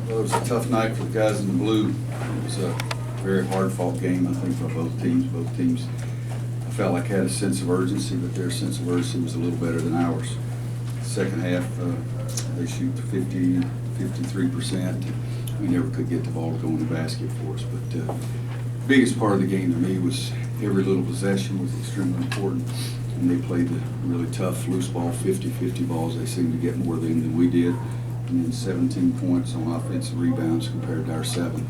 Well, it was a tough night for the guys in the blue. It was a very hard-fought game, I think, by both teams. Both teams, I felt like had a sense of urgency, but their sense of urgency was a little better than ours. Second half, they shoot 53%. We never could get the ball to go in the basket for us. But the biggest part of the game to me was every little possession was extremely important. And they played the really tough loose ball, 50-50 balls. They seemed to get more of them than we did. And then 17 points on offensive rebounds compared to our 7.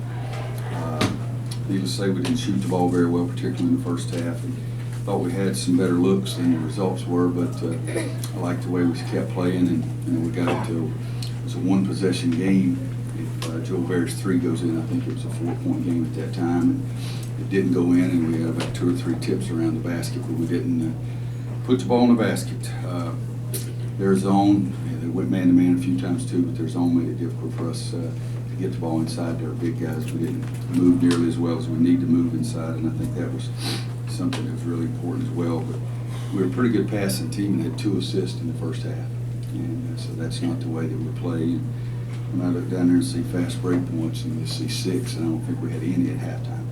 Needless to say, we didn't shoot the ball very well, particularly in the first half. And thought we had some better looks than the results were, but I liked the way we kept playing, and we got it was a one-possession game. If Joe Bear's 3 goes in, I think it was a 4-point game at that time. And it didn't go in, and we had about 2 or 3 tips around the basket, but we didn't put the ball in the basket. Their zone, they went man-to-man a few times too, but their zone made it difficult for us to get the ball inside their big guys. We didn't move nearly as well as we need to move inside, and I think that was something that was really important as well. But we were a pretty good passing team and had 2 assists in the first half, and so that's not the way that we play. And when I look down there and see fast break points and you see 6, and I don't think we had any at halftime.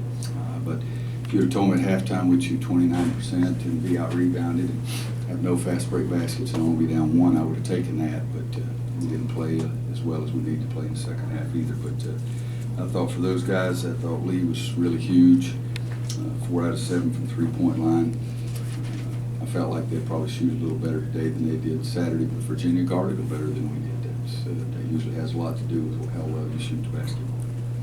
But if you would have told me at halftime we'd shoot 29% and be out-rebounded and have no fast break baskets and only be down 1, I would have taken that. But we didn't play as well as we needed to play in the second half either. But I thought for those guys, I thought Lee was really huge. 4 out of 7 from three-point line. I felt like they'd probably shoot a little better today than they did Saturday, but Virginia guarded it better than we did. So that usually has a lot to do with how well you shoot the basketball.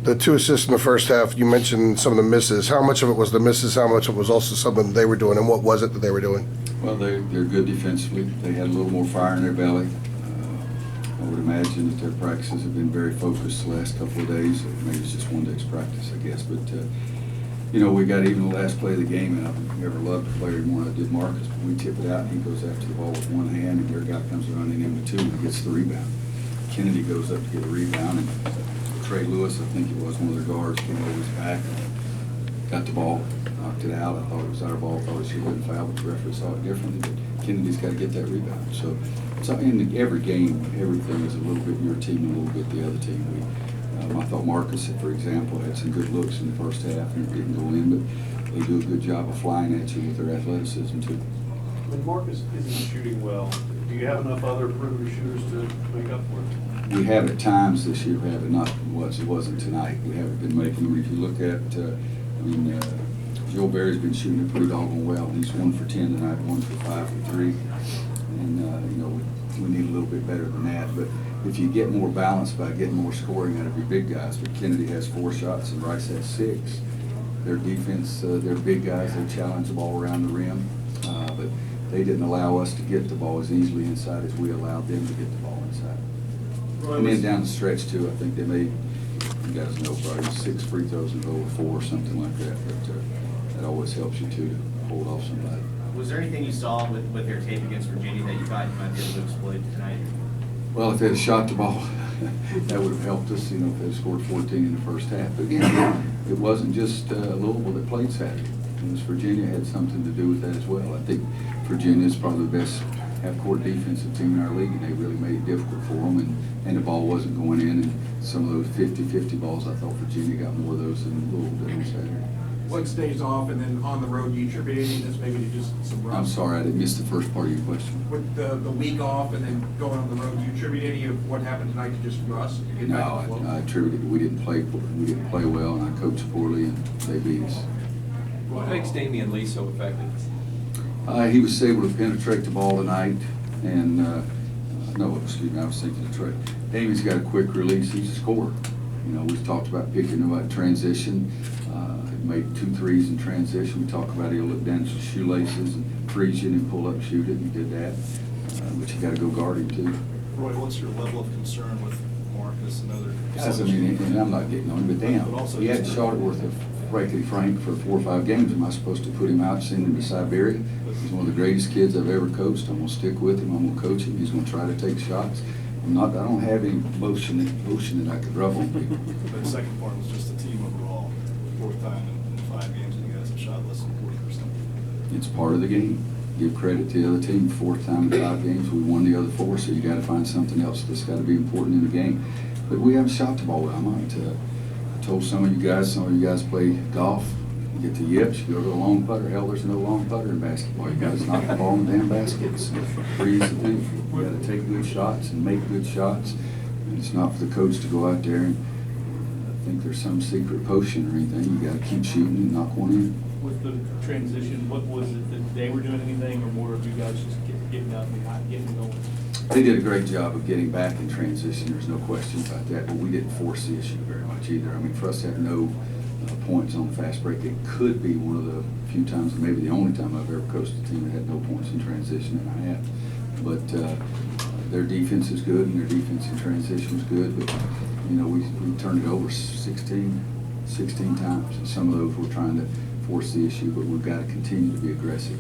The 2 assists in the first half, you mentioned some of the misses. How much of it was the misses? How much of it was also something they were doing? And what was it that they were doing? Well, they're good defensively. They had a little more fire in their belly. I would imagine that their practices have been very focused the last couple of days. Maybe it's just one day's practice, I guess. But, you know, we got even the last play of the game, and I've never loved the player more than I did Marcus. But we tip it out, and he goes after the ball with one hand, and their guy comes running in with 2 and gets the rebound. Kennedy goes up to get a rebound, and Trey Lewis, I think it was, one of their guards, came over his back and got the ball, knocked it out. I thought it was our ball. I thought it should have been foul, but the referee saw it differently. But Kennedy's got to get that rebound. So in every game, everything is a little bit your team and a little bit the other team. I thought Marcus, for example, had some good looks in the first half and it didn't go in, but they do a good job of flying at you with their athleticism too. When Marcus isn't shooting well, do you have enough other perimeter shooters to make up for it? We have at times this year, we have it not it wasn't tonight. We haven't been making them. If you look at, Joe Barry's been shooting it pretty doggone well. He's 1 for 10 tonight, 1 for 5 for 3. And, we need a little bit better than that. But if you get more balance by getting more scoring out of your big guys, but Kennedy has 4 shots and Rice has 6. Their defense, they're big guys. They challenge the ball around the rim. But they didn't allow us to get the ball as easily inside as we allowed them to get the ball inside. And then down the stretch too, I think they made, you guys know, probably 6 free throws in a row or 4 or something like that. But that always helps you too to hold off somebody. Was there anything you saw with their tape against Virginia that you thought you might be able to exploit tonight? Well, if they had shot the ball, that would have helped us, if they had scored 14 in the first half. But again, it wasn't just Louisville that played Saturday. It was Virginia had something to do with that as well. I think Virginia is probably the best half-court defensive team in our league, and they really made it difficult for them, and the ball wasn't going in. And some of those 50-50 balls, I thought Virginia got more of those than Louisville did on Saturday. What stays off, and then on the road, do you attribute any of this maybe to just some rust? I'm sorry, I didn't miss the first part of your question. With the week off and then going on the road, do you attribute any of what happened tonight to just rust? To get back to the flow? I attribute it. We didn't play well, and I coached poorly, and they beat us. What makes Damian Lee so effective? He was able to penetrate the ball tonight, and no, excuse me, I was thinking of Trey. Damian's got a quick release. He's a scorer. We've talked about picking about transition. Made 2 threes in transition. We talk about he'll look down his shoelaces and freeze you and pull up, shoot it, and he did that. But you got to go guard him too. Roy, what's your level of concern with Marcus and other? Guys, and I'm not getting on him, but damn, he had shot it worth of Frankie Frank for 4 or 5 games. Am I supposed to put him out, send him to Siberia? He's one of the greatest kids I've ever coached. I'm gonna stick with him. I'm gonna coach him. He's gonna try to take shots. I don't have any motion that I could rub on people. But the second part was just the team overall. 4th time in 5 games, and you guys have shot less than 40%. It's part of the game. give credit to the other team, fourth time in 5 games, we won the other 4, so you gotta find something else that's gotta be important in the game. But we haven't shot the ball well. I told some of you guys play golf, you get the yips, you go to a long putter. Hell, there's no long putter in basketball. You guys knock the ball in the damn basket. It's a pretty easy thing. You gotta take good shots and make good shots. And it's not for the coach to go out there and think there's some secret potion or anything. You gotta keep shooting and knock one in. With the transition, what was it that they were doing anything, or more of you guys just getting up and not getting going? They did a great job of getting back in transition, there's no question about that, but we didn't force the issue very much either. I mean, for us to have no points on the fast break, it could be one of the few times, maybe the only time I've ever coached a team that had no points in transition, and I have. But their defense is good, and their defense in transition was good, but, you know, we turned it over 16 times, and some of those we're trying to force the issue, but we've got to continue to be aggressive.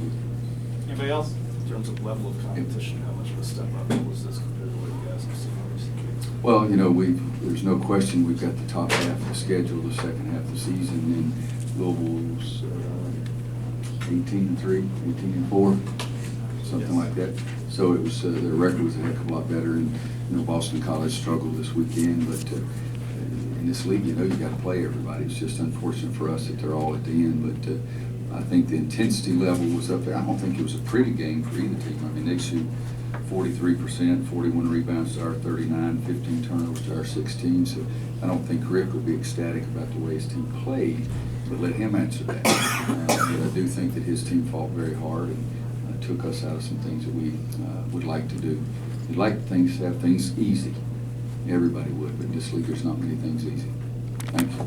Anybody else? In terms of level of competition, how much of a step up was this compared to what you guys have seen recently? Well, you know, there's no question we've got the top half of the schedule, the second half of the season, and Louisville's 18-3, 18-4, something like that. So it was their record was a heck of a lot better, and you know, Boston College struggled this weekend, but in this league, you know, you got to play everybody. It's just unfortunate for us that they're all at the end, but I think the intensity level was up there. I don't think it was a pretty game for either team. I mean, they shoot 43%, 41 rebounds to our 39, 15 turnovers to our 16. So I don't think Rick would be ecstatic about the way his team played, but let him answer that. But I do think that his team fought very hard and took us out of some things that we would like to do. We'd like things to have things easy. Everybody would, but in this league, there's not many things easy. Thank you.